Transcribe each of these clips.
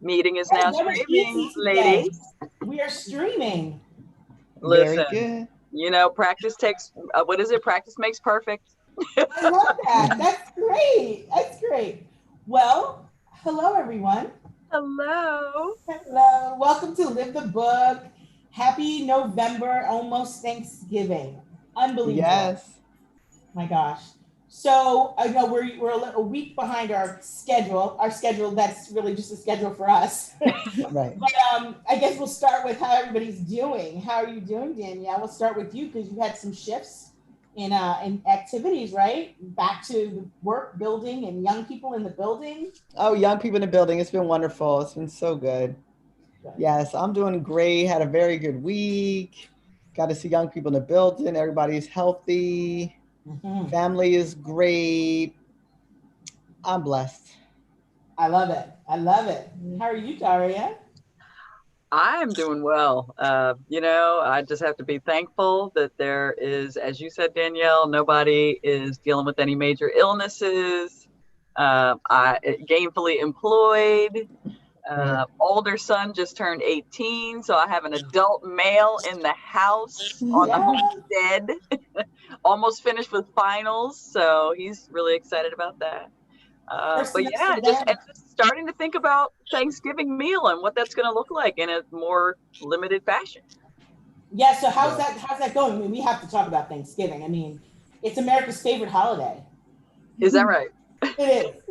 Meeting is Oh, now that was streaming, easy today. ladies. We are streaming. Very Listen, good. practice takes, what is it? Practice makes perfect. I love that. That's great. That's great. Well, hello, everyone. Hello. Hello. Welcome to Live the Book. Happy November, almost Thanksgiving. Unbelievable. Yes. My gosh. So I know we're a week behind our schedule. Our schedule that's really just a schedule for us. Right. But I guess we'll start with how everybody's doing. How are you doing, Danielle? We'll start with you because you had some shifts in activities, right? Back to work, building, and young people in the building. Oh, young people in the building. It's been wonderful. It's been so good. Yes, I'm doing great. Had a very good week. Got to see young people in the building. Everybody's healthy. Mhm. Family is great. I'm blessed. I love it. I love it. How are you, Daria? I'm doing well. I just have to be thankful that there is, as you said, Danielle, nobody is dealing with any major illnesses. I gainfully employed. Right. Older son just turned 18, so I have an adult male in the house on the Yes. homestead. Almost finished with finals, so he's really excited about that. First But semester yeah, down. just starting to think about Thanksgiving meal and what that's going to look like in a more limited fashion. Yeah. So how's Yeah. that? How's that going? I mean, we have to talk about Thanksgiving. I mean, it's America's favorite holiday. Is that right? It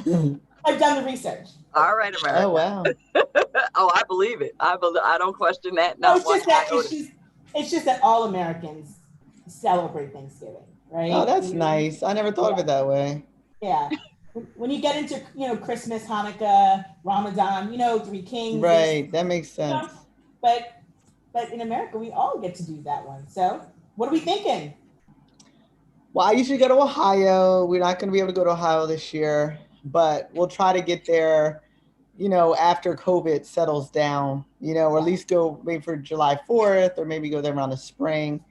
is. I've done the research. All right, Oh, America. wow. Oh, I believe it. I don't question that. No, Not one iota. it's just that all Americans celebrate Thanksgiving, Oh, right? that's nice. I never thought of Yeah, it that way. yeah. When you get into Christmas, Hanukkah, Ramadan, Three Kings, there's Right. That makes you know, sense. but in America we all get to do that one. So what are we thinking? Well, I usually go to Ohio. We're not going to be able to go to Ohio this year, but we'll try to get there, after COVID settles down, or at Yeah, least go maybe for July 4th or maybe go there around the spring.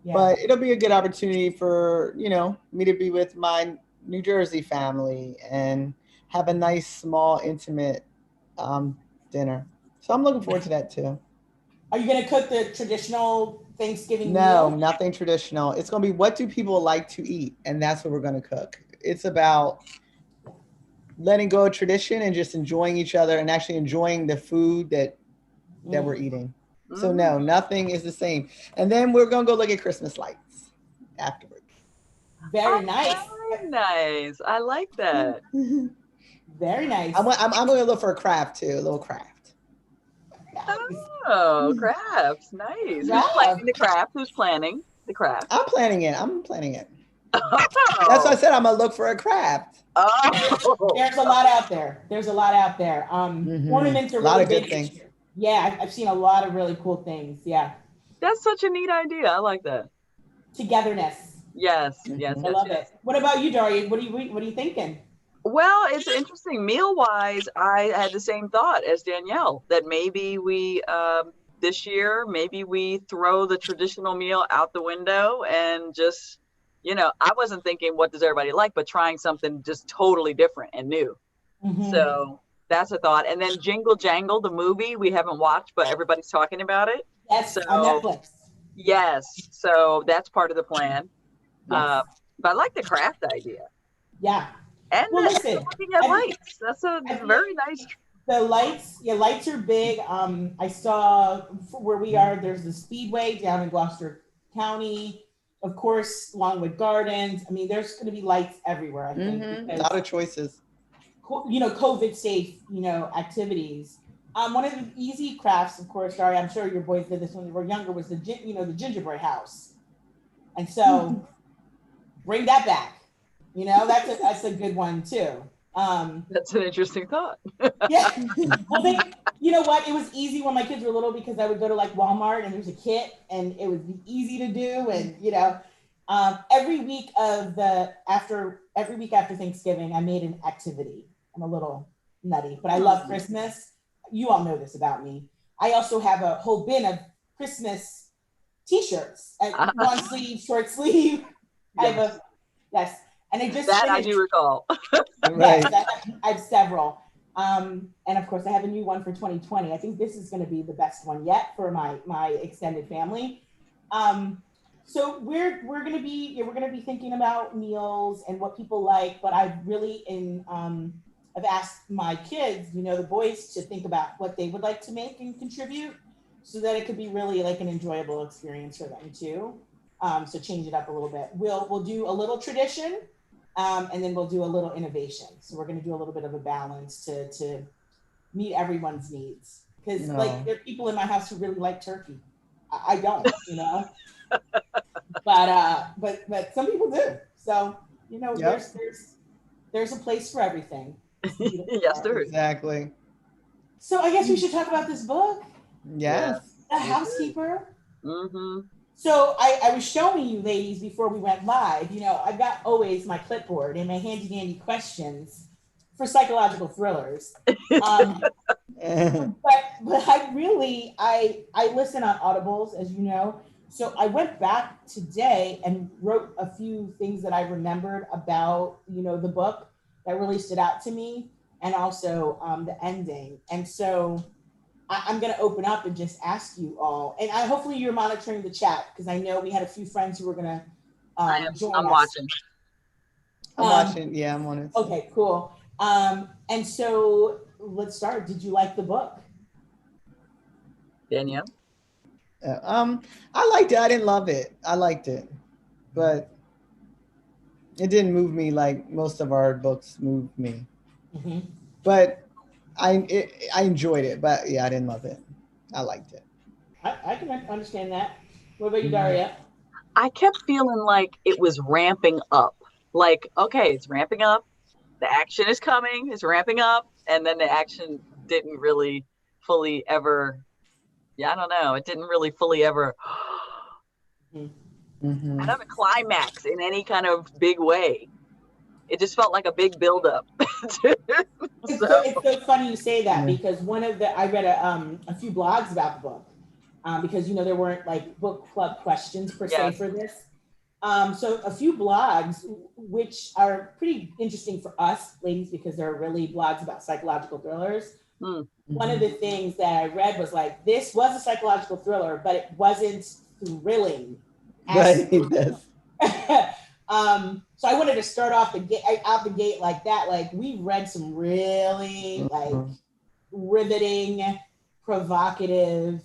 yeah. But it'll be a good opportunity for, me to be with my New Jersey family and have a nice, small, intimate um, dinner. So I'm looking forward to that too. Are you gonna cook the traditional Thanksgiving No, meal? nothing traditional. It's going to be what do people like to eat? And that's what we're going to cook. It's about letting go of tradition and just enjoying each other and actually enjoying the food that we're Mm. eating. So Mm, no, nothing is the same. And then we're going to go look at Christmas lights afterwards. Very oh, nice. very nice. I like that. Very I'm, nice. I'm, I'm going to look for a craft too, a little craft. Nice. Oh, crafts. Nice. Who's Yeah. planning the craft? Who's planning the craft? I'm planning it. I'm planning it. That's why I Oh, said I'm going to look for a craft. oh, There's a lot out there. There's a lot out there. Ornaments are A lot really of good big this things. year. Yeah, I've seen a lot of really cool things. Yeah, that's such a neat idea. I like that. togetherness. Yes, yes, Hmm I yes, love it. yes. What about you, Daria? What are you thinking? Well, it's interesting. Meal wise, I had the same thought as Danielle that maybe we this year maybe we throw the traditional meal out the window and just I wasn't thinking what does everybody like, but trying something just totally different and new. Hmm. So that's a thought. And then Jingle Jangle, the movie we haven't watched, but everybody's talking about it. Yes, on So Netflix. yes, so that's part of the plan. Yes. Uh, but I like the craft idea Yeah. and Well, the listen. looking at I think lights. That's a I think very nice. the lights. Yeah, lights are big. I saw where we are. There's the Speedway down in Gloucester County. Of course, Longwood Gardens. I mean, there's going to be lights everywhere. I think A lot because of choices. COVID safe, activities. One of the easy crafts, of course, Daria, I'm sure your boys did this when they were younger, was the gingerbread house. And so bring that back. That's a good one too. Um, That's an interesting thought. yeah. Well, you know what? It was easy when my kids were little because I would go to like Walmart and there's a kit and it would be easy to do. And, every week after Thanksgiving, I made an activity. I'm a little nutty, but I love Hmm. Christmas. You all know this about me. I also have a whole bin of Christmas t-shirts, long sleeve, short sleeve. I have Yes, a yes, and I just that I do finished. recall. Yes, Right. I have several. And of course, I have a new one for 2020. I think this is going to be the best one yet for my extended family. So we're going to be we're going to be thinking about meals and what people like. But I've really I've asked my kids, the boys, to think about what they would like to make and contribute, so that it could be really like an enjoyable experience for them too. So change it up a little bit. We'll do a little tradition, and then we'll do a little innovation. So we're going to do a little bit of a balance to meet everyone's needs. Because like there are people in my house who really like turkey. I don't, but some people do. So Yep. there's a place for everything. Yes, there is. Exactly. So I guess we should talk about this book, Yes. The Housekeeper. Mm-hmm. So I was showing you ladies before we went live, I've got always my clipboard and my handy dandy questions for psychological thrillers. But I listen on Audibles, as you know. So I went back today and wrote a few things that I remembered about, the book that really stood out to me, and also the ending. And so I'm going to open up and just ask you all, and hopefully you're monitoring the chat, because I know we had a few friends who were going to join us. Watching. I'm watching. Yeah, I'm on it. Okay, cool. And so let's start. Did you like the book? Danielle? I liked it. I didn't love it. I liked it, but it didn't move me like most of our books moved me. Mm-hmm. But I enjoyed it. But yeah, I didn't love it. I liked it. I can understand that. What about you, Daria? I kept feeling like it was ramping up. Like, okay, it's ramping up. The action is coming. It's ramping up. And then the action didn't really fully ever. Yeah, I don't know. It didn't really fully ever have a climax in any kind of big way. It just felt like a big buildup. It's so funny you say that, because I read a few blogs about the book, because there weren't like book club questions per se for this. So a few blogs, which are pretty interesting for us ladies, because they're really blogs about psychological thrillers. One of the things that I read was like, this was a psychological thriller, but it wasn't thrilling. Right. So I wanted to start off out the gate like that. Like, we read some really riveting, provocative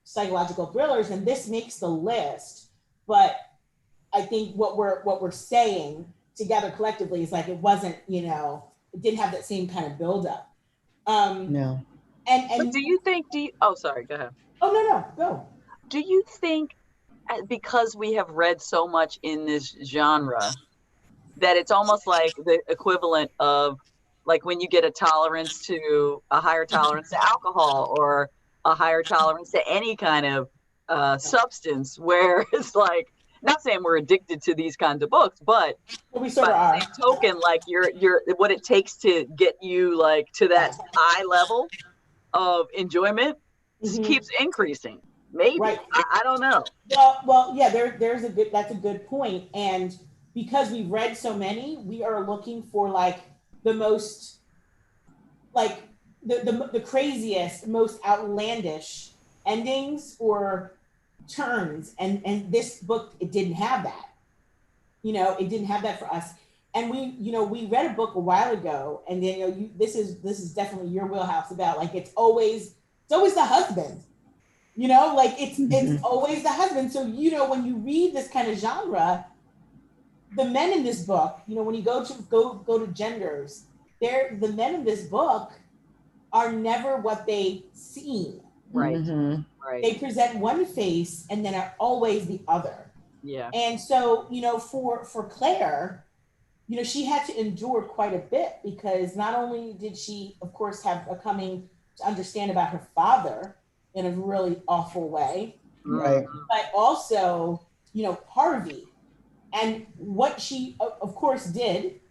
psychological thrillers, and this makes the list. But I think what we're saying together collectively is like, it wasn't, it didn't have that same kind of buildup. No. And do you think? Oh, sorry. Go ahead. Oh no, go. Do you think, because we have read so much in this genre, that it's almost like the equivalent of like when you get a higher tolerance to alcohol, or a higher tolerance to any kind of substance, where it's like, not saying we're addicted to these kinds of books, but we sort of are. Same token, like you're what it takes to get you like to that high level of enjoyment keeps increasing. Maybe. Right. I don't know. Well, yeah, that's a good point. And because we've read so many, we are looking for like the most, like the craziest, most outlandish endings or turns. And this book, it didn't have that. It didn't have that for us. And we read a book a while ago, and then this is definitely your wheelhouse, about like it's always the husband. Like it's always the husband. So, when you read this kind of genre, the men in this book, when you go to genders, the men in this book are never what they seem. Right. Right. They present one face and then are always the other. Yeah. And so, for Claire, she had to endure quite a bit, because not only did she, of course, have a coming to understand about her father in a really awful way, right? But also, Harvey, and what she, of course, did,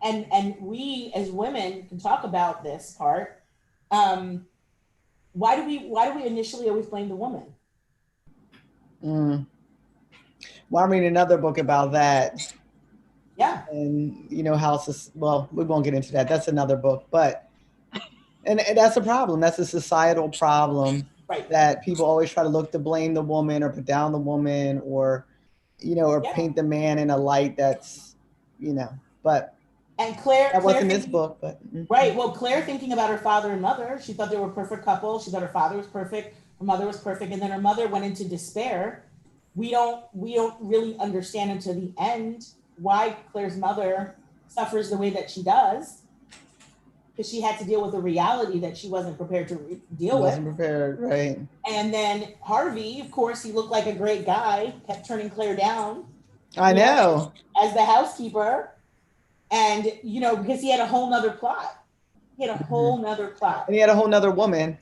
and we as women can talk about this part. Why do we initially always blame the woman? Well, I read another book about that. Yeah. And well, we won't get into that. That's another book. But And that's a problem. That's a societal problem Right. that people always try to look to blame the woman or put down the woman or, or Yeah. paint the man in a light that's, but And Claire that wasn't this thinking, book, but right. Well, Claire thinking about her father and mother, she thought they were a perfect couple. She thought her father was perfect, her mother was perfect, and then her mother went into despair. We don't really understand until the end why Claire's mother suffers the way that she does, because she had to deal with a reality that she wasn't prepared to deal with. wasn't prepared, right? And then Harvey, of course, he looked like a great guy, kept turning Claire down. I know. As the housekeeper. And, because he had a whole nother plot. He had a whole nother plot. And he had a whole nother woman.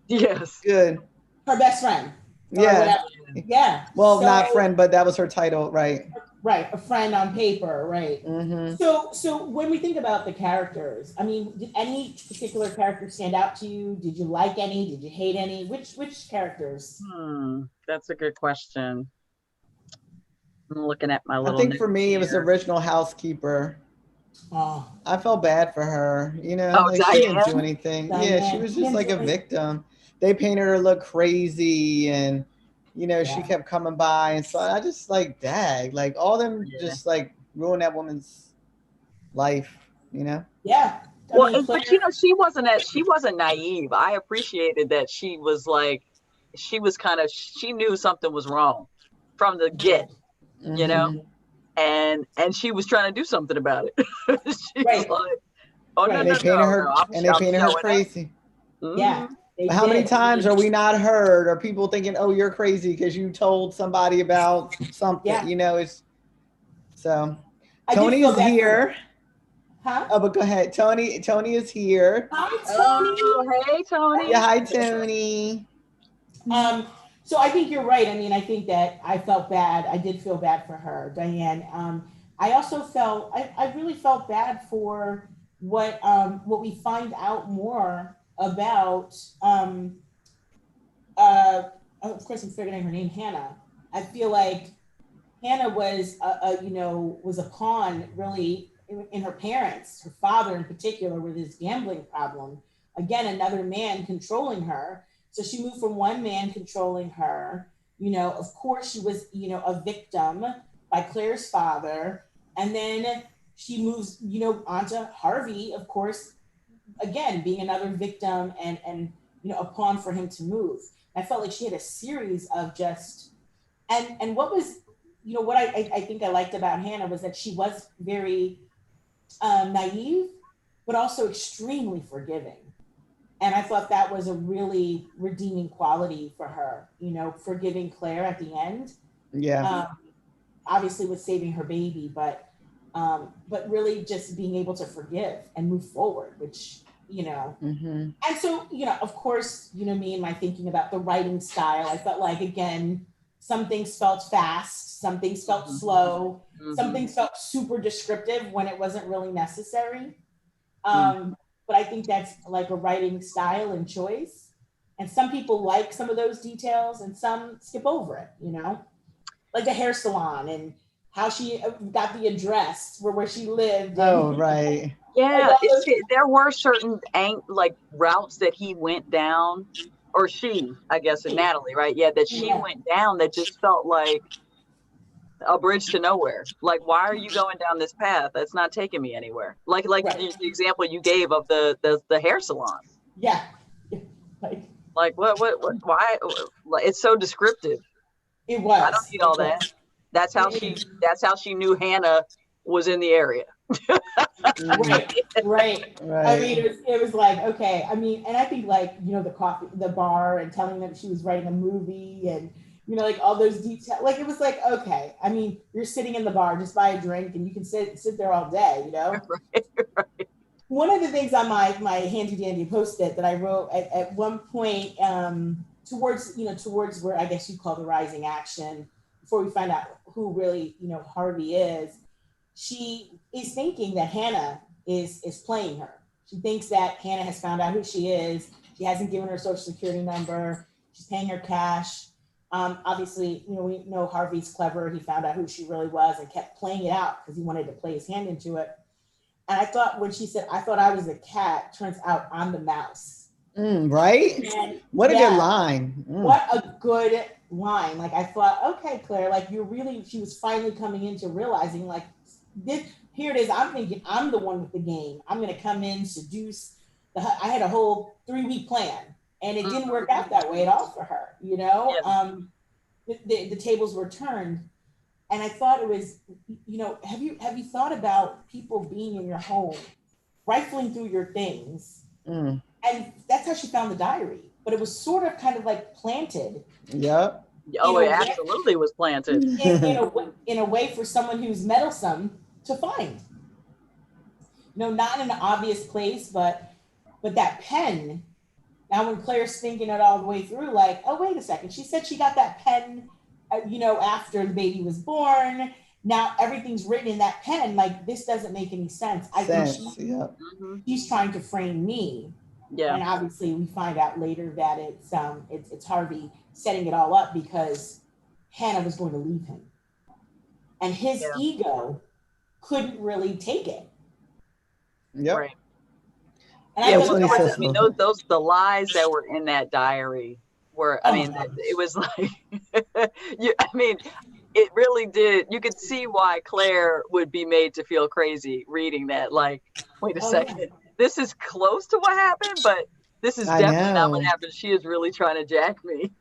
Yes. Good. Her best friend. Yeah. Yeah. Well, not friend, but that was her title, right? Right. A friend on paper, right. Mm-hmm. So when we think about the characters, I mean, did any particular character stand out to you? Did you like any? Did you hate any? Which characters? That's a good question. I'm looking at my little. I think for me, it was the here. original housekeeper. Oh. I felt bad for her, Oh, like she didn't do anything. Diane. Yeah, she was just like a victim. They painted her look crazy, and she kept coming by, and so I just like, dag, like all them just like ruin that woman's life, Yeah. Well, but she wasn't naive. I appreciated that she was like, she knew something was wrong from the get, and she was trying to do something about it. She's like, oh no, they painted her, and they painted her crazy. Yeah. How many times are we not heard, or people thinking, "Oh, you're crazy because you told somebody about something"? It's so. Tony is here. Huh? Oh, but go ahead. Tony is here. Hi, Tony. Oh, hey, Tony. Yeah, hi, Tony. So I think you're right. I mean, I think that I felt bad. I did feel bad for her, Diane. I also I really felt bad for what we find out more about. Of course, I'm forgetting her name, Hannah. I feel like Hannah was was a pawn really in her parents, her father in particular, with his gambling problem. Again, another man controlling her. So she moved from one man controlling her. Of course, she was, a victim by Claire's father. And then she moves, onto Harvey, of course, again, being another victim and a pawn for him to move. I felt like she had a series of just, and what was, what I think I liked about Hannah was that she was very naive, but also extremely forgiving. And I thought that was a really redeeming quality for her, forgiving Claire at the end. Yeah. Obviously with saving her baby, but really just being able to forgive and move forward, which, And so, of course, me and my thinking about the writing style, I felt like, again, some things felt fast, some things felt slow, some things felt super descriptive when it wasn't really necessary. But I think that's like a writing style and choice. And some people like some of those details and some skip over it, like the hair salon and how she got the address where she lived. Oh, right. Yeah, there were certain routes that he went down, or she, I guess, and Natalie, right? Yeah, that she went down that just felt like a bridge to nowhere. Like, why are you going down this path? That's not taking me anywhere. Like the example you gave of the hair salon. Yeah. Like what? Why? It's so descriptive. It was. I don't need all that. That's how she knew Hannah was in the area. Right. I mean, it was like, okay. I mean, and I think the bar, and telling them she was writing a movie, and all those details. Like, it was like, okay. I mean, you're sitting in the bar, just buy a drink, and you can sit there all day. Right. One of the things on my handy dandy Post-it that I wrote at one point, towards where I guess you call the rising action, before we find out who really Harvey is. She is thinking that Hannah is playing her. She thinks that Hannah has found out who she is. She hasn't given her social security number. She's paying her cash. Obviously, we know Harvey's clever. He found out who she really was and kept playing it out because he wanted to play his hand into it. And I thought when she said, I thought I was a cat, turns out I'm the mouse. Right? And what a good line. What a good line. Like I thought, okay, Claire, like she was finally coming into realizing like here it is. I'm thinking I'm the one with the game. I'm going to come in, seduce. I had a whole 3-week plan and it didn't work out that way at all for her. You know, the tables were turned. And I thought it was, you know, have you thought about people being in your home, rifling through your things? And that's how she found the diary. But it was sort of kind of like planted. Yep. Oh, it absolutely was planted. In a way for someone who's meddlesome to find. No, not in an obvious place, but that pen. Now, when Claire's thinking it all the way through, like, oh, wait a second. She said she got that pen, you know, after the baby was born. Now everything's written in that pen. Like, this doesn't make any sense. I think she's trying to frame me. Yeah. And obviously, we find out later that it's Harvey setting it all up because Hannah was going to leave him, and his ego couldn't really take it. Yep. Right. And I mean, those the lies that were in that diary were. I mean, it was like, I mean, it really did. You could see why Claire would be made to feel crazy reading that. Like, wait a second. Yeah. This is close to what happened, but this is definitely not what happened. She is really trying to jack me.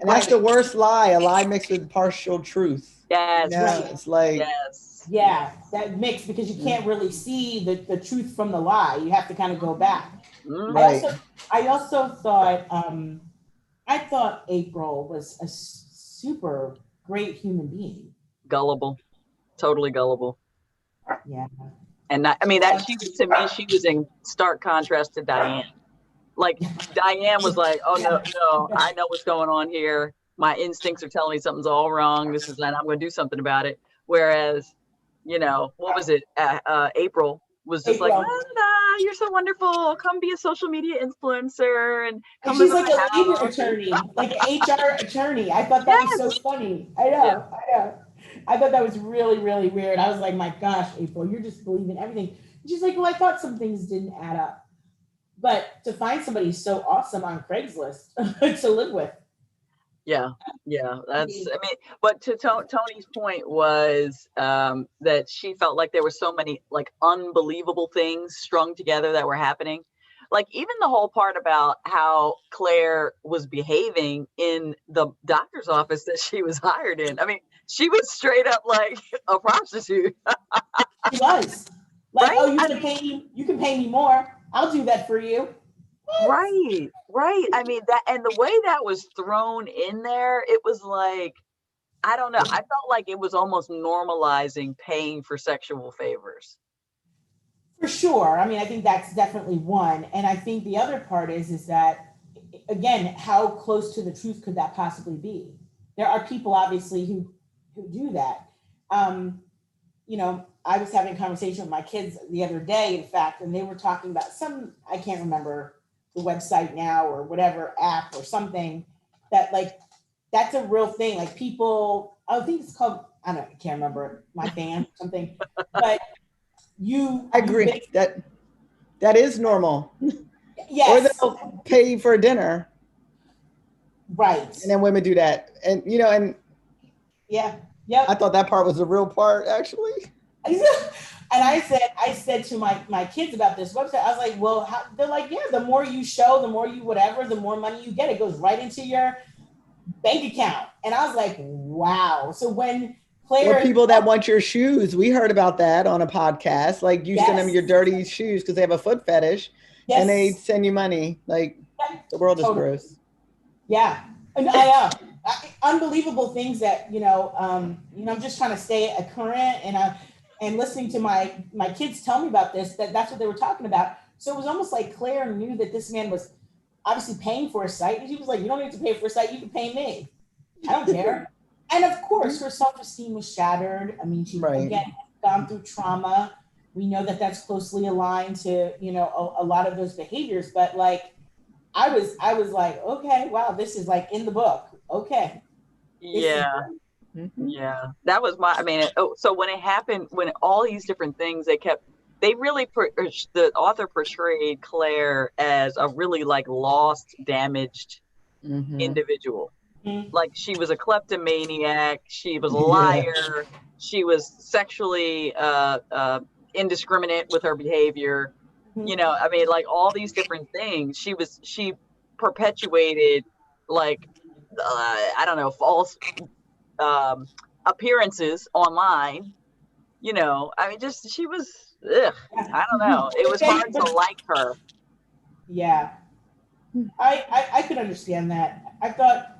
And that's the worst lie, a lie mixed with partial truth. Yes. You know, it's like. Yes. Yeah, that mix, because you can't really see the truth from the lie. You have to kind of go back. Right. I also thought, I thought April was a super great human being. Gullible. Totally gullible. Yeah. And I mean, to me, she was in stark contrast to Diane. Like, Diane was like, oh, no, I know what's going on here. My instincts are telling me something's all wrong. This is that I'm going to do something about it. Whereas, you know, what was it? April was just like, you're so wonderful. Come be a social media influencer. And she's like a labor attorney, like an HR attorney. I thought that was so funny. I know. I thought that was really, really weird. I was like, my gosh, April, you're just believing everything. She's like, well, I thought some things didn't add up. But to find somebody so awesome on Craigslist to live with. Yeah. That's, I mean, but to Tony's point was that she felt like there were so many like unbelievable things strung together that were happening. Like even the whole part about how Claire was behaving in the doctor's office that she was hired in. I mean, she was straight up like a prostitute. She was. Like, right? Oh, you can pay me more. I'll do that for you. Right. I mean, that, and the way that was thrown in there, it was like, I don't know. I felt like it was almost normalizing paying for sexual favors. For sure. I mean, I think that's definitely one. And I think the other part is that, again, how close to the truth could that possibly be? There are people, obviously, who do that. You know, I was having a conversation with my kids the other day, in fact, and they were talking about I can't remember the website now or whatever app or something that like, that's a real thing. Like people, I think it's called, I can't remember, My Band, something, but I agree that is normal. Yes. Or they'll pay you for a dinner. Right. And then women do that. And, you know, and yeah. Yep. I thought that part was the real part, actually. And I said to my kids about this website, I was like, well, they're like, yeah, the more you show, the more you whatever, the more money you get. It goes right into your bank account. And I was like, wow. So when Claire... Or people that want your shoes. We heard about that on a podcast. Like you send them your dirty shoes because they have a foot fetish and they send you money. Like the world is gross. Yeah. And unbelievable things that, I'm just trying to stay current and listening to my kids tell me about this, that's what they were talking about. So it was almost like Claire knew that this man was obviously paying for a site. And she was like, you don't need to pay for a site. You can pay me. I don't care. And of course, her self-esteem was shattered. I mean, she again gone through trauma. We know that that's closely aligned to, a lot of those behaviors. But like, I was like, okay, wow, this is like in the book. Okay. Yeah, that was so when it happened, when all these different things, they kept they really the author portrayed Claire as a really like lost, damaged individual. Like she was a kleptomaniac, she was a Yeah. liar, she was sexually indiscriminate with her behavior. You know, I mean, like all these different things. She perpetuated like I don't know, false um, appearances online. You know, I mean, just she was. Ugh, I don't know. It was hard to like her. Yeah, I could understand that. I thought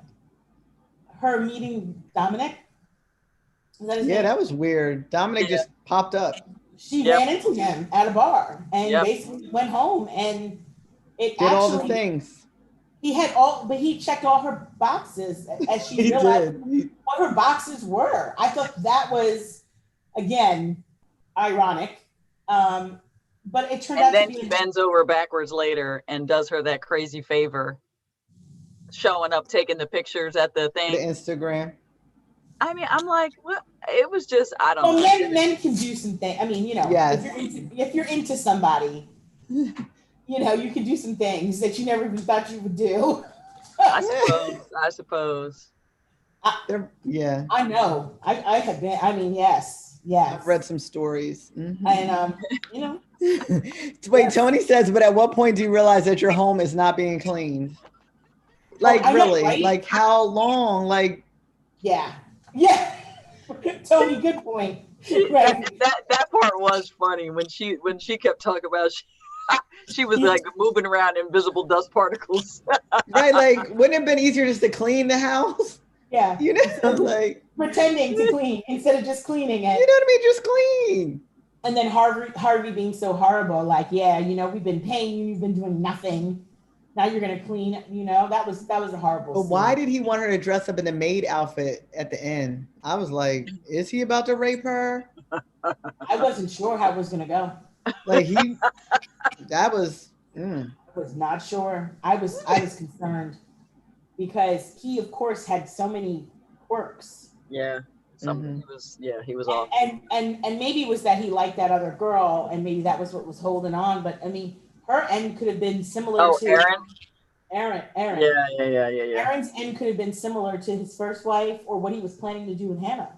her meeting Dominic. Is that his name? That was weird. Dominic just popped up. She ran into him at a bar and basically went home, and it did actually all the things. He had but he checked all her boxes as she realized what her boxes were. I thought that was, again, ironic. But it turned out to be. And then he bends over backwards later and does her that crazy favor, showing up, taking the pictures at the thing. The Instagram. I mean, I'm like, what? It was just, I don't know. Men can do some things. I mean, you know, if you're into somebody, you know, you can do some things that you never even thought you would do. I suppose. Yeah. I know. I have been. I mean, yes. I've read some stories. And you know. Wait, Tony says, but at what point do you realize that your home is not being cleaned? Like really? Know, right? Like how long? Like. Yeah. Tony, good point. Right. That part was funny when she kept talking about she was like moving around invisible dust particles. Right, like wouldn't it have been easier just to clean the house? Yeah. You know, like pretending to clean instead of just cleaning it. You know what I mean? Just clean. And then Harvey being so horrible, like, yeah, you know, we've been paying you, you've been doing nothing. Now you're gonna clean, you know, that was a horrible But scene. Why did he want her to dress up in the maid outfit at the end? I was like, is he about to rape her? I wasn't sure how it was gonna go. Like I was not sure. I was concerned because he, of course, had so many quirks. Yeah. He was off. And maybe it was that he liked that other girl, and maybe that was what was holding on. But I mean, her end could have been similar to Aaron. Yeah. Aaron's end could have been similar to his first wife or what he was planning to do with Hannah,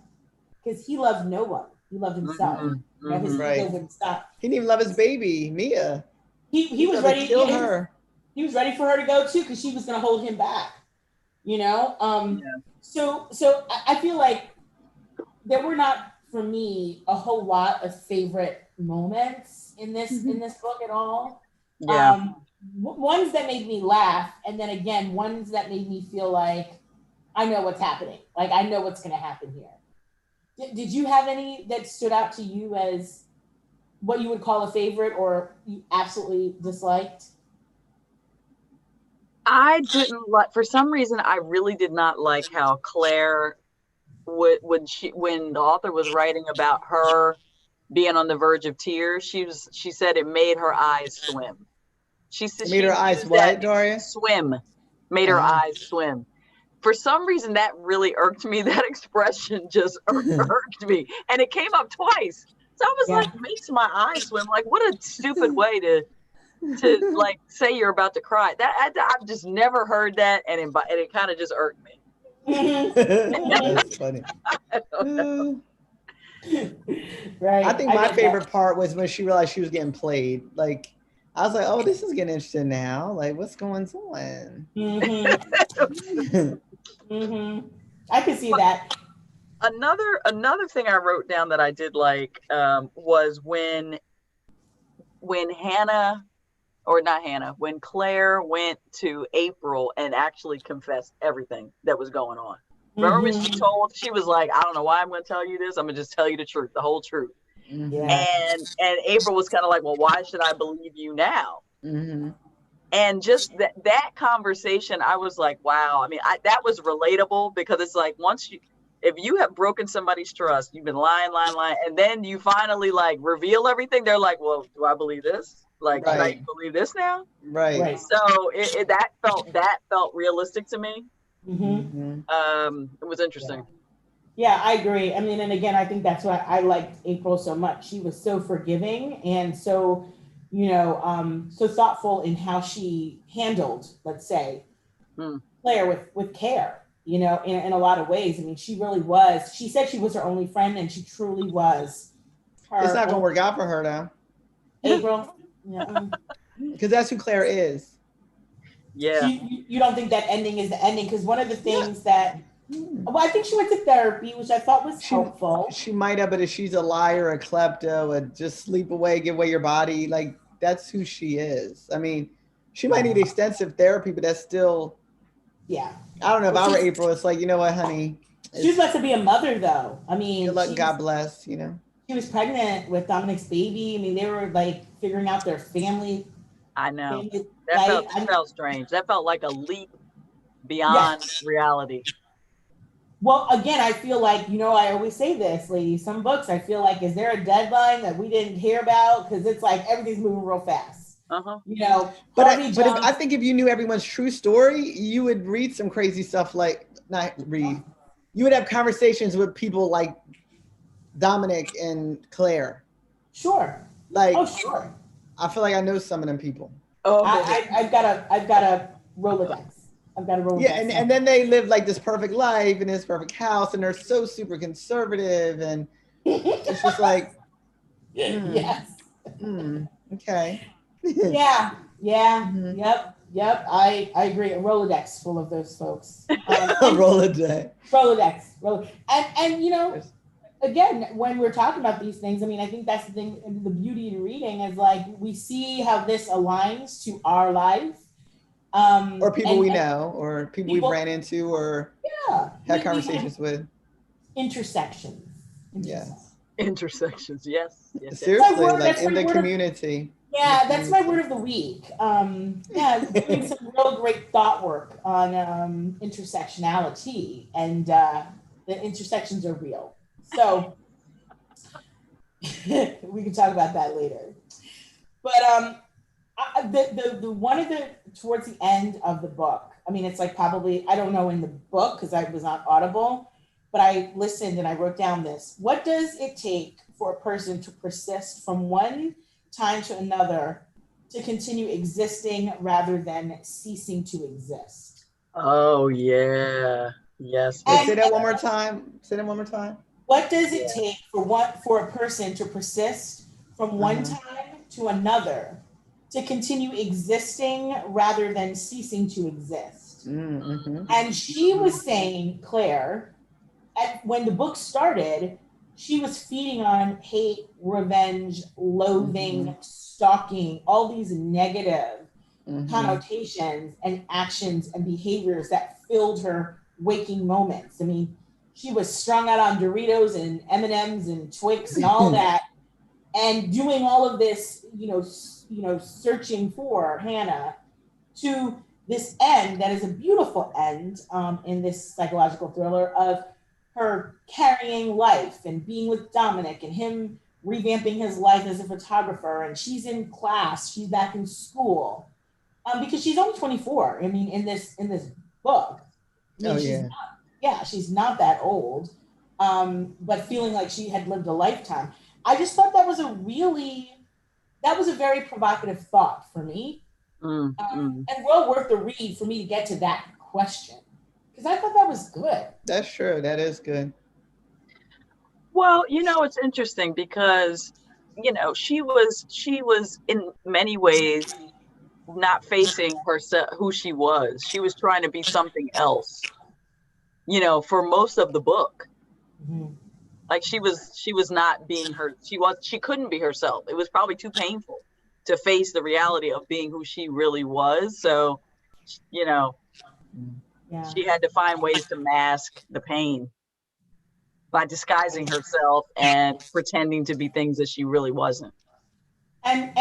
because he loved no one. He loved himself. You know, his ego wouldn't stop. He didn't even love his baby, Mia. He was ready to kill her. He was ready for her to go too, because she was going to hold him back. You know, So I feel like there were not, for me, a whole lot of favorite moments in this book at all. Yeah. Ones that made me laugh, and then again, ones that made me feel like I know what's happening. Like I know what's going to happen here. Did you have any that stood out to you as what you would call a favorite or you absolutely disliked? I didn't like, for some reason, I really did not like how Claire when the author was writing about her being on the verge of tears, she said it made her eyes swim. She said made her eyes what, Daria? Swim. Made her eyes swim. For some reason, that really irked me. That expression just irked me, and it came up twice. So I was like, makes my eyes swim. Like, what a stupid way to like say you're about to cry. That I've just never heard that, and it kind of just irked me. That's funny. I don't know. Right. I think my favorite part was when she realized she was getting played. Like, I was like, oh, this is getting interesting now. Like, what's going on? I could see that. Another thing I wrote down that I did like was when when Claire went to April and actually confessed everything that was going on. Remember when she was like, I don't know why I'm going to tell you this. I'm going to just tell you the truth, the whole truth. Yeah. And April was kind of like, well, why should I believe you now? And just that conversation, I was like, wow. I mean, that was relatable, because it's like, if you have broken somebody's trust, you've been lying, and then you finally like reveal everything, they're like, well, do I believe this? Like, can I believe this now? Right. So that felt realistic to me. It was interesting. Yeah, I agree. I mean, and again, I think that's why I liked April so much. She was so forgiving and so, so thoughtful in how she handled, let's say, Mm. Claire with care, in a lot of ways. I mean, she really was. She said she was her only friend, and she truly was It's her not gonna work out for her though, April. Yeah. because that's who Claire is. Yeah. So you don't think that ending is the ending? Because one of the things that, well, I think she went to therapy, which I thought was helpful. She might have, but if she's a liar, a klepto, a just sleep away, give away your body, like that's who she is. I mean, she might need extensive therapy, but that's still, Yeah. I don't know. If Well, I were April, it's like, you know what, honey, she was about to be a mother, though. I good mean, luck and God bless, she was pregnant with Dominic's baby. I mean, they were like figuring out their family. I know. Family That life. felt strange. That felt like a leap beyond Yes. reality. Well, again, I feel like, I always say this, ladies, some books, I feel like, is there a deadline that we didn't hear about? Because it's like everything's moving real fast. Uh-huh. But I think if you knew everyone's true story, you would read some crazy stuff you would have conversations with people like Dominic and Claire. Sure. Like, oh, sure. I feel like I know some of them people. Oh, I've got a Rolodex. I've got a Rolodex. Yeah, and then they live like this perfect life in this perfect house, and they're so super conservative, and it's just like, yes. Okay. Yeah. Mm-hmm. Yep. I agree. A Rolodex full of those folks. Rolodex. And again, when we're talking about these things, I mean, I think that's the thing, the beauty in reading is like we see how this aligns to our life. Or people we know, or people we've ran into, or had conversations with. Intersections. Yes. Intersections. Yes. Seriously, like in the community. That's my word of the week. Doing some real great thought work on intersectionality, and the intersections are real. So we can talk about that later. But the one of the towards the end of the book, I mean, it's like probably, I don't know in the book because I was on Audible, but I listened and I wrote down this. What does it take for a person to persist from one time to another to continue existing rather than ceasing to exist? Oh, yeah. Yes. Say that one more time. What does it take for a person to persist from one time to another to continue existing rather than ceasing to exist? Mm-hmm. And she was saying, Claire, when the book started, she was feeding on hate, revenge, loathing, stalking, all these negative connotations and actions and behaviors that filled her waking moments. I mean, she was strung out on Doritos and M&Ms and Twix and all that, and doing all of this, searching for Hannah to this end that is a beautiful end in this psychological thriller of her carrying life and being with Dominic and him revamping his life as a photographer. And she's in class, she's back in school because she's only 24. I mean, in this book, she's not that old, but feeling like she had lived a lifetime. I just thought that was a very provocative thought for me. And well worth the read for me to get to that question, because I thought that was good. That's true. That is good. Well, it's interesting because, she was in many ways not facing herself, who she was. She was trying to be something else, for most of the book. Like she was not being her. She couldn't be herself. It was probably too painful to face the reality of being who she really was. So, she had to find ways to mask the pain by disguising herself and pretending to be things that she really wasn't. And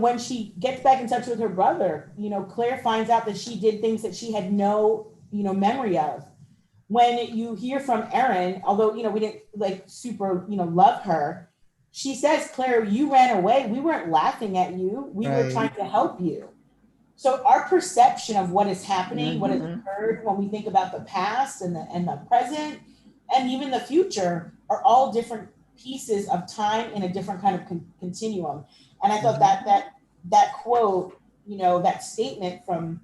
when she gets back in touch with her brother, Claire finds out that she did things that she had no, memory of. When you hear from Erin, although, we didn't like super, love her, she says, Claire, you ran away. We weren't laughing at you. We were trying to help you. So our perception of what is happening, what has occurred when we think about the past and the present and even the future are all different pieces of time in a different kind of continuum. And I thought that quote, you know, that statement from,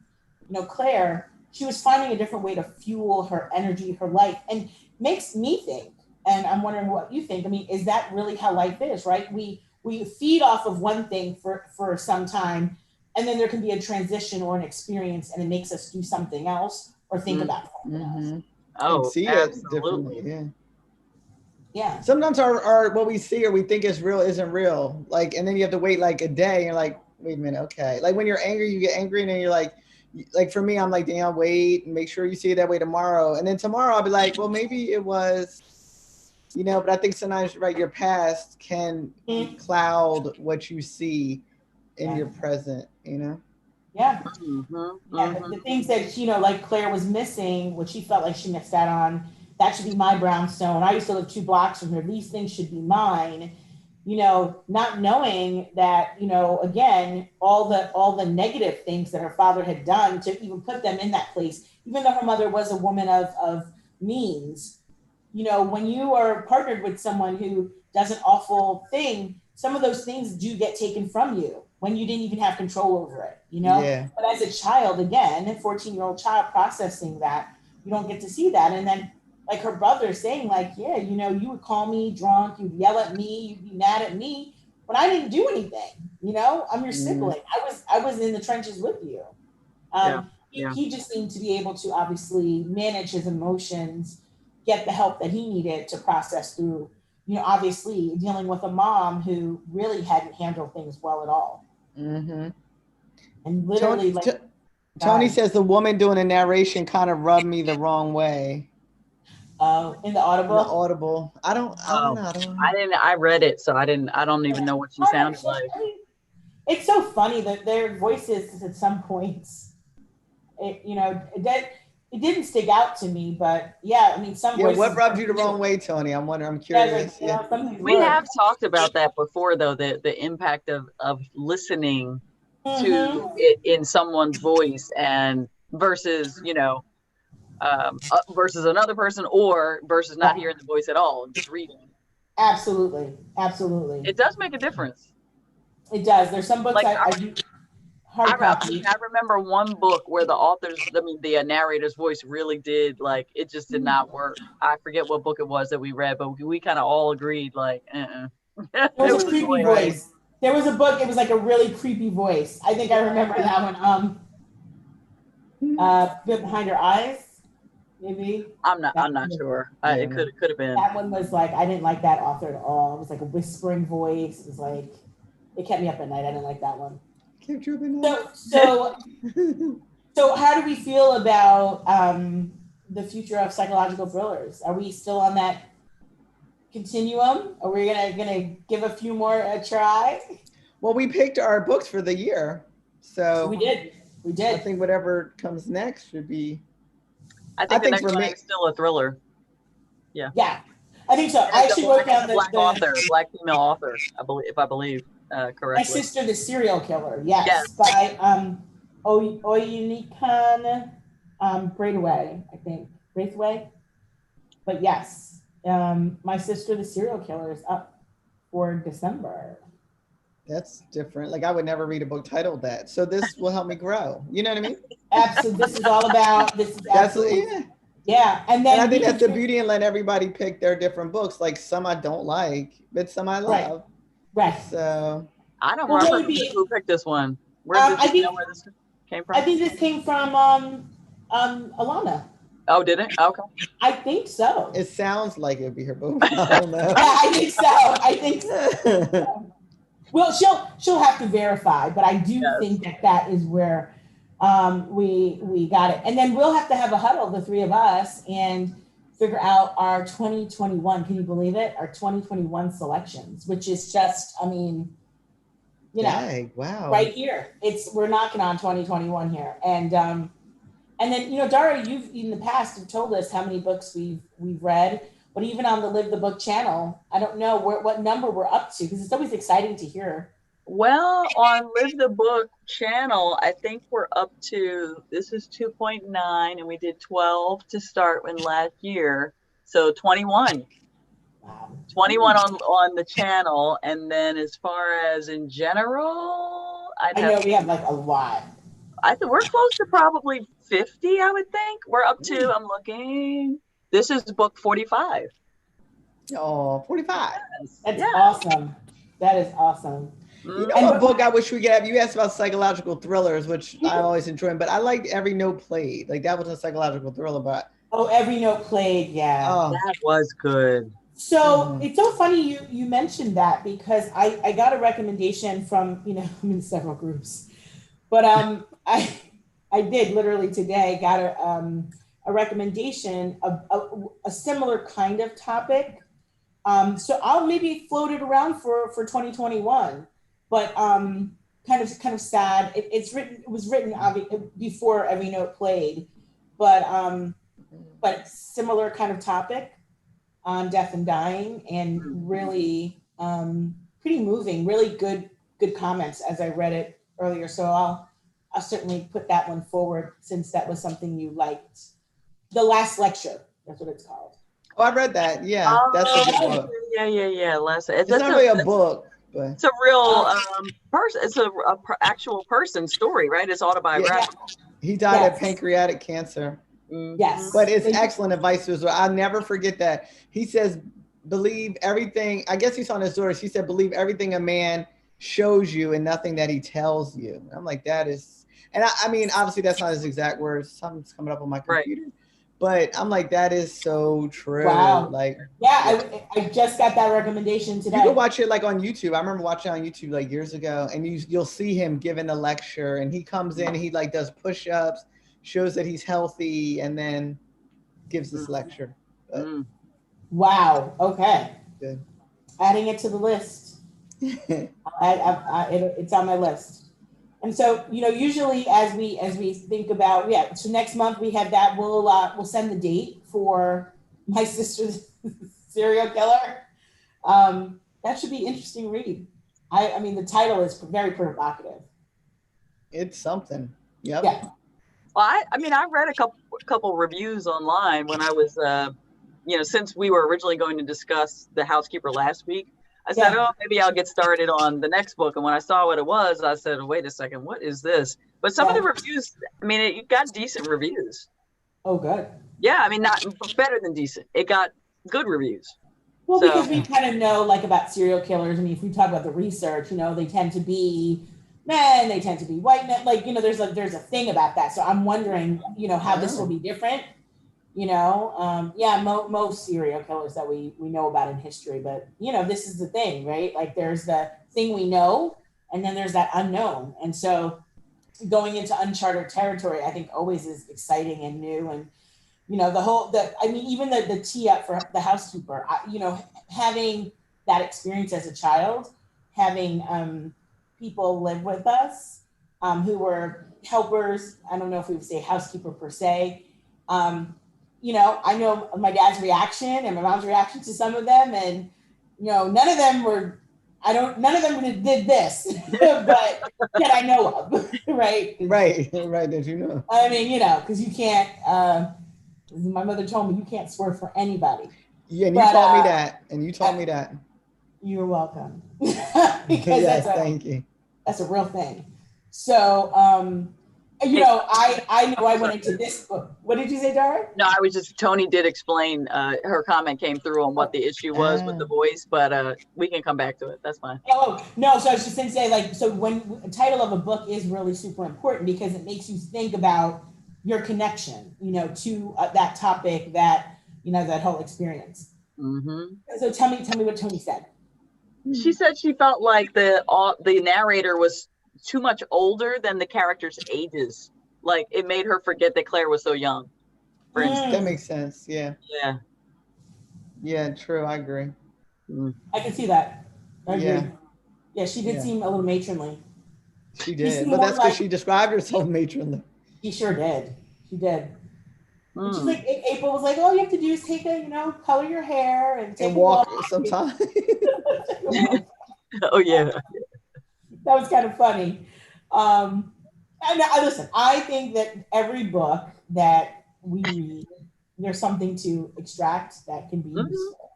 you know, Claire, she was finding a different way to fuel her energy, her life, and makes me think. And I'm wondering what you think. I mean, is that really how life is, right? We feed off of one thing for some time, and then there can be a transition or an experience, and it makes us do something else or think about something else. And Oh, see it differently. absolutely. Yeah. Sometimes our what we see or we think is real isn't real. Like, and then you have to wait like a day. And you're like, wait a minute, okay. Like when you're angry, you get angry, and then you're like for me, I'm like, damn, wait, and make sure you see it that way tomorrow. And then tomorrow, I'll be like, well, maybe it was, you know. But I think sometimes, right, your past can cloud what you see in your present. You know. Yeah. Mm-hmm, Yeah, the things that, you know, like Claire was missing, what she felt like she missed out on, that should be my brownstone. I used to live 2 blocks from here. These things should be mine. You know, not knowing that, you know, again, all the negative things that her father had done to even put them in that place, even though her mother was a woman of means. You know, when you are partnered with someone who does an awful thing, some of those things do get taken from you when you didn't even have control over it, you know? Yeah. But as a child, again, a 14-year-old child processing that, you don't get to see that. And then like her brother saying like, yeah, you know, you would call me drunk, you'd yell at me, you'd be mad at me when I didn't do anything, you know? I'm your sibling. I was in the trenches with you. He just seemed to be able to obviously manage his emotions, get the help that he needed to process through, you know, obviously dealing with a mom who really hadn't handled things well at all. And literally, Tony says the woman doing the narration kind of rubbed me the wrong way. In the Audible. The Audible. I don't know. I read it, so I don't even know what she sounded like. It's so funny that their voices at some points, you know, that it didn't stick out to me, but yeah, I mean, some voices. What rubbed you the wrong way, Tony? I'm wondering. I'm curious. We have talked about that before, though, the impact of listening to it in someone's voice and versus, you know, versus another person or versus not hearing the voice at all and just reading. Absolutely. It does make a difference. It does. There's some books like, I do. I remember one book where the narrator's voice really did, like, it just did not work. I forget what book it was that we read, but we kind of all agreed, like, It was a creepy voice. There was a book, it was like a really creepy voice. I think I remember that one. Bit Behind Her Eyes, maybe. I'm not sure. It could have been. That one was like, I didn't like that author at all. It was like a whispering voice. It was like, it kept me up at night. I didn't like that one. So how do we feel about the future of psychological thrillers? Are we still on that continuum? Are we gonna give a few more a try? Well, we picked our books for the year, so we did. I think whatever comes next should be. I think the next one is still a thriller. Yeah. Yeah, I think so. I actually wrote down black female author. I believe correctly. My Sister, the Serial Killer. Yes. By Oyunikan Braithwaite, I think. Braithwaite. But yes, My Sister, the Serial Killer is up for December. That's different. Like, I would never read a book titled that. So this will help me grow. You know what I mean? Absolutely. This is all about. This is absolutely. Yeah. And then I think that's the beauty in letting everybody pick their different books. Like, some I don't like, but some I love. Right. So I don't remember who picked this one. Where did you know where this came from? I think this came from Alana. Oh, did it? Okay. I think so. It sounds like it would be her book. I don't know. Yeah, I think so. Well, she'll have to verify, but I do think that is where we got it. And then we'll have to have a huddle, the three of us, and figure out our 2021. Can you believe it? Our 2021 selections, which is just, I mean, you know, dang, wow, right here. We're knocking on 2021 here, and then, you know, Dara, you've in the past have told us how many books we've read. But even on the Live the Book channel, I don't know what number we're up to, because it's always exciting to hear. Well, on Live the Book channel, I think we're up to, this is 2.9, and we did 12 to start in last year. So 21. Wow. 21 on the channel. And then as far as in general, I know we have like a lot. I think we're close to probably 50, I would think. We're up to, I'm looking, this is book 45. Oh, 45. That's awesome. That is awesome. You know what book I wish we could have? You asked about psychological thrillers, which I always enjoy, but I liked Every Note Played. Like that was a psychological thriller, but Every Note Played, yeah. Oh. That was good. So it's so funny you mentioned that, because I got a recommendation from, I'm in several groups, but I did literally today got a recommendation of a similar kind of topic. So I'll maybe float it around for 2021, but kind of sad. It was written before Every Note Played, but similar kind of topic on death and dying, and really pretty moving, really good comments as I read it earlier. So I'll certainly put that one forward, since that was something you liked. The Last Lecture, that's what it's called. Oh, I read that. Yeah, that's a good book. Yeah. It's not really a book, but it's a real person. It's a actual person story, right? It's autobiographical. Yeah. He died of pancreatic cancer. Yes. But it's excellent advice to us. I'll never forget that. He says, believe everything. I guess he saw in his stories. He said, believe everything a man shows you and nothing that he tells you. And I'm like, that is, and I mean, obviously that's not his exact words. Something's coming up on my computer. Right. But I'm like, that is so true. Wow. Like, I just got that recommendation today. You can watch it like on YouTube. I remember watching on YouTube like years ago, and you'll see him giving a lecture, and he comes in, he like does push-ups, shows that he's healthy, and then gives this lecture. Wow. Okay. Good. Adding it to the list. It's on my list. And so, usually as we think about, so next month we have that, we'll send the date for My Sister's Serial Killer. That should be interesting read. I mean, the title is very provocative. It's something. Yep. Yeah. Well, I read a couple reviews online when I was, since we were originally going to discuss The Housekeeper last week. I said, maybe I'll get started on the next book. And when I saw what it was, I said, wait a second, what is this? But some of the reviews, it got decent reviews. Oh, good. Yeah, not better than decent. It got good reviews. Well, because we kind of know, like, about serial killers. If we talk about the research, they tend to be men, they tend to be white men. Like, there's a thing about that. So I'm wondering, how this will be different. Most serial killers that we know about in history, but this is the thing, right? Like, there's the thing we know, and then there's that unknown. And so going into uncharted territory, I think always is exciting and new. And even the tee up for The Housekeeper, having that experience as a child, having people live with us who were helpers. I don't know if we would say housekeeper per se. I know my dad's reaction and my mom's reaction to some of them, and none of them did this, but that I know of, right? Right, that you know. Because you can't. My mother told me you can't swear for anybody. Yeah, and you taught me that, and you taught me that. You're welcome. Yes, thank you. That's a real thing. So, I know I went into this book. What did you say, Dara? No, Tony did explain, her comment came through on what the issue was with the voice, but we can come back to it. That's fine. Oh, no. So I was just going to say, when the title of a book is really super important, because it makes you think about your connection, to that topic, that whole experience. Mm-hmm. So tell me what Tony said. She said she felt like the narrator was too much older than the characters' ages. Like, it made her forget that Claire was so young, for instance. That makes sense. Yeah. Yeah, true. I agree. I can see that. I agree. Yeah, she did seem a little matronly. She did, but that's because she described herself matronly. She sure did. She did. And she's like, April was like, all you have to do is take color your hair and take a walk sometime. Oh, yeah. That was kind of funny. And listen, I think that every book that we read there's something to extract that can be Mhm. useful.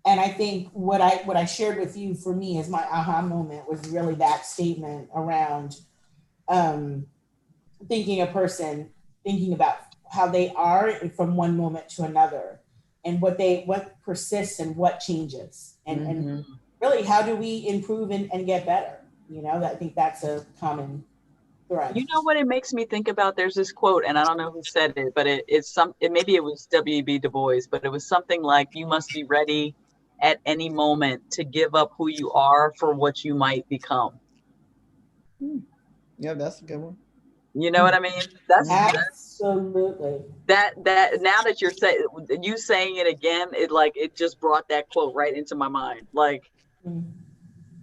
And I think what I shared with you for me as my aha moment was really that statement around thinking a person thinking about how they are from one moment to another, and what persists and what changes, and really how do we improve and get better. I think that's a common thread. You know what it makes me think about? There's this quote, and I don't know who said it, but maybe it was W.E.B. Du Bois, but it was something like, "You must be ready at any moment to give up who you are for what you might become." Yeah, that's a good one. You know what I mean? That's Absolutely. that now that you saying it again, it just brought that quote right into my mind. Like,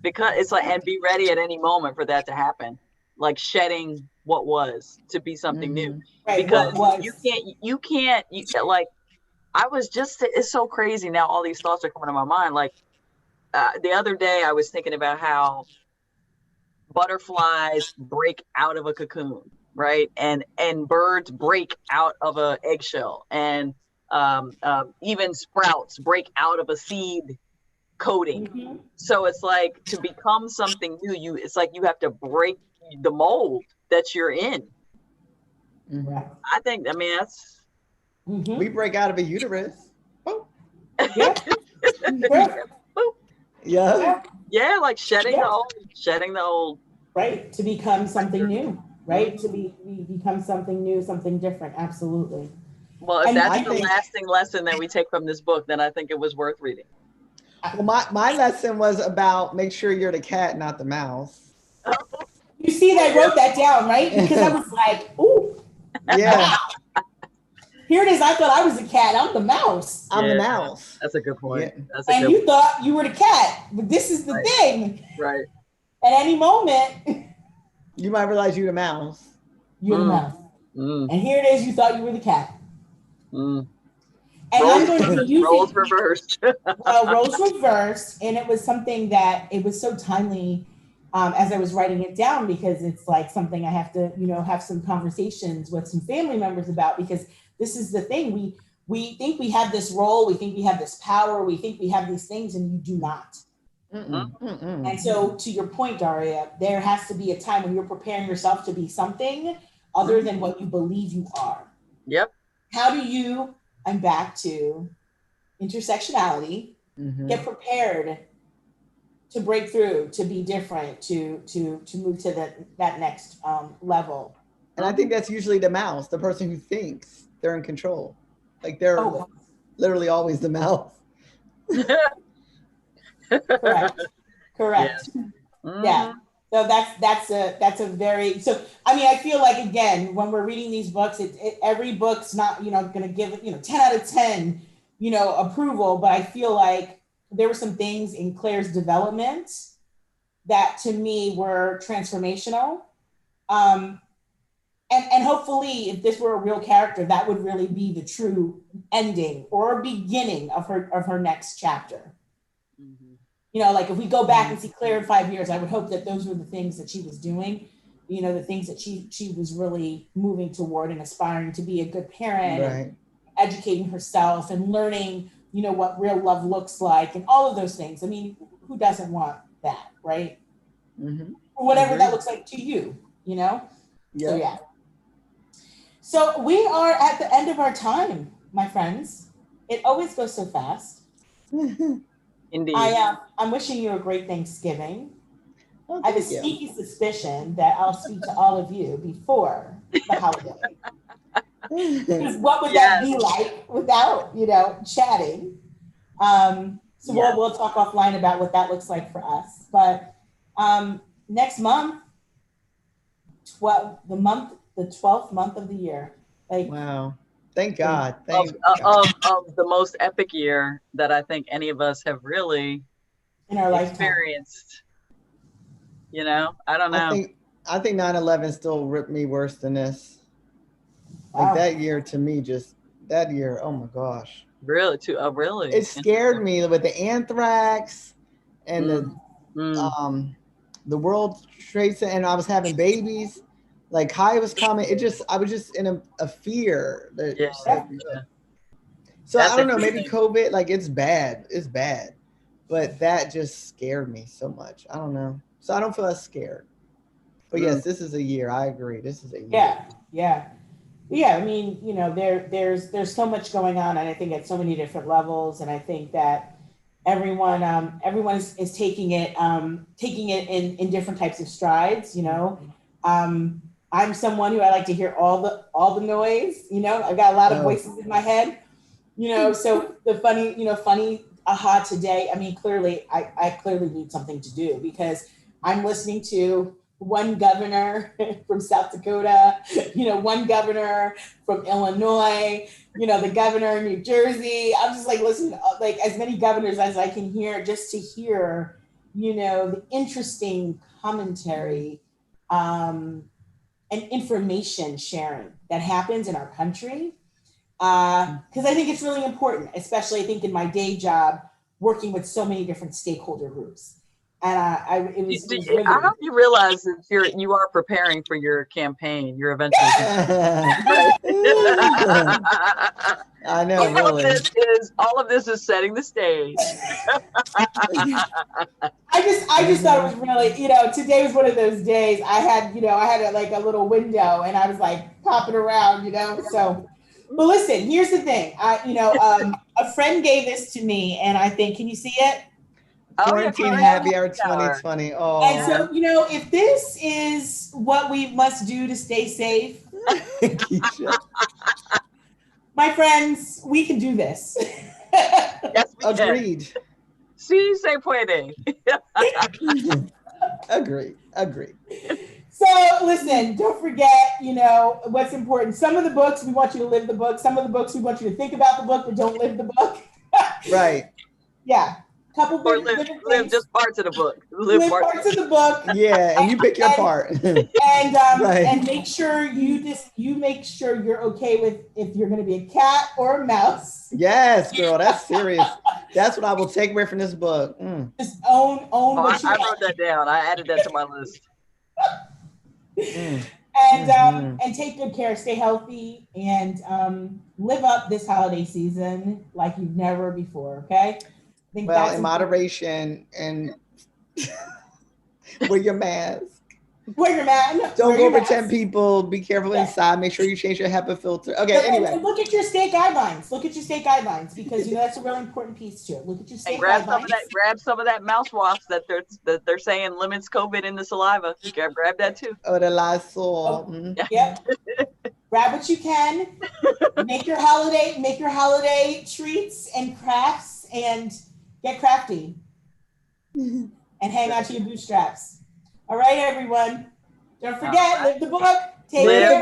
because it's like, and be ready at any moment for that to happen. Like shedding what was to be something new. Right. Because What was. like, I was just, it's so crazy now. All these thoughts are coming to my mind. Like, the other day I was thinking about how butterflies break out of a cocoon, right? And birds break out of an eggshell, and even sprouts break out of a seed coating. Mhm. So it's like, to become something new, it's like you have to break the mold that you're in. Right. I mean, that's We break out of a uterus. Oh, Yeah. Yeah. yeah. yeah, like shedding Yeah. the old. Right. To become something new. Right. To become something new, something different. Absolutely. Well, if And that's I the think, lasting lesson that we take from this book, then I think it was worth reading. well, my lesson was about make sure you're the cat, not the mouse. you see, I wrote that down, right? Because I was like, ooh, Yeah, wow. Here it is. I thought I was the cat. I'm the mouse. I'm the Yeah, mouse. that's a good point. Yeah. That's a And good you thought you were the cat. But this is the Right. thing. Right. At any moment, You might realize you're the mouse. you're the mouse. Mm. And here it is. You thought you were the cat. Mm. And I'm going to be using roles reversed. roles reversed. And it was something that it was so timely as I was writing it down, because it's like something I have to, have some conversations with some family members about, because this is the thing. We think we have this role, we think we have this power, we think we have these things, and you do not. And so, to your point, Daria, there has to be a time when you're preparing yourself to be something other than what you believe you are. Yep. How do you, I'm back to intersectionality, get prepared to break through, to be different, to move to that next level? And I think that's usually the mouse, the person who thinks they're in control. Like they're literally always the mouse. Correct. Yeah. So that's a very, so I mean, I feel like, again, when we're reading these books, every book's not going to give 10 out of 10 approval, but I feel like there were some things in Claire's development that to me were transformational. And hopefully, if this were a real character, that would really be the true ending or beginning of her next chapter. Like if we go back and see Claire in 5 years, I would hope that those were the things that she was doing, the things that she was really moving toward and aspiring to be a good parent, and educating herself and learning, what real love looks like and all of those things. I mean, who doesn't want that, right? Whatever that looks like to you, So yeah. So we are at the end of our time, my friends. It always goes so fast. Indeed. I'm wishing you a great Thanksgiving. I have a sneaky suspicion that I'll speak to all of you before the holiday. Because what would that be like without, chatting? So we'll talk offline about what that looks like for us. But next month, the 12th month of the year. Like, wow. Thank God. Of the most epic year that I think any of us have really in our lifetime. experienced. I don't know. I think 9/11 still ripped me worse than this. Wow. Like that year to me, that year, oh my gosh. Really? Really? It scared me with the anthrax and the World Trade Center, and I was having babies. Like Kai was coming. I was just in a fear. So That's I don't know, maybe interesting. COVID, like it's bad. It's bad. But that just scared me so much. I don't know. So I don't feel as scared. But yes, Mm. this is a year. I agree. This is a year. Yeah, yeah. Yeah, I mean, there's so much going on, and I think at so many different levels, and I think that everyone is taking it in different types of strides. I'm someone who I like to hear all the noise. I've got a lot of Oh, voices in my head. So the funny aha today. I mean, clearly, I clearly need something to do because I'm listening to one governor from South Dakota, one governor from Illinois, the governor in New Jersey. I'm just like listening to like as many governors as I can hear just to hear, the interesting commentary and information sharing that happens in our country. Because I think it's really important, especially I think in my day job, working with so many different stakeholder groups. And it was I riveting. hope you realize that you are preparing for your campaign, your eventual campaign. I know, really. All of this is setting the stage. I just thought it was really, today was one of those days. I had like a little window, and I was like popping around. So, but listen, here's the thing. A friend gave this to me, and I think, can you see it? Oh yeah, Quarantine Korean happy hour happy hour. 2020. And Oh, Yeah. so, if this is what we must do to stay safe, Keisha. my friends, we can do this. Yes, we can. Agreed. Sí se puede. Agreed. So listen, don't forget, what's important. Some of the books, we want you to live the book. Some of the books, we want you to think about the book, but don't live the book. Right. Yeah. Couple Or different live things. just parts of the book. Live parts of the book. Yeah, and you pick your part. Right. And make sure you make sure you're okay with if you're going to be a cat or a mouse. Yes, girl, that's serious. That's what I will take away from this book. Just own what you I are. wrote that down. I added that to my list. And take good care, stay healthy, and live up this holiday season like you've never before. Okay. I think Well, that's in important. moderation and wear your mask. Wear your mask. Don't Wear go your over mask. 10 people. Be careful inside. Make sure you change your HEPA filter. Okay, And anyway. look at your state guidelines. Look at your state guidelines because that's a really important piece to it. Look at your state And grab guidelines. some of that mouthwash that they're saying limits COVID in the saliva. Grab that too. Oh, the Lysol. Yep. Grab what you can. Make your holiday treats and crafts and get crafty. And hang on to your bootstraps. All right, everyone. Don't forget, live the book. Take care.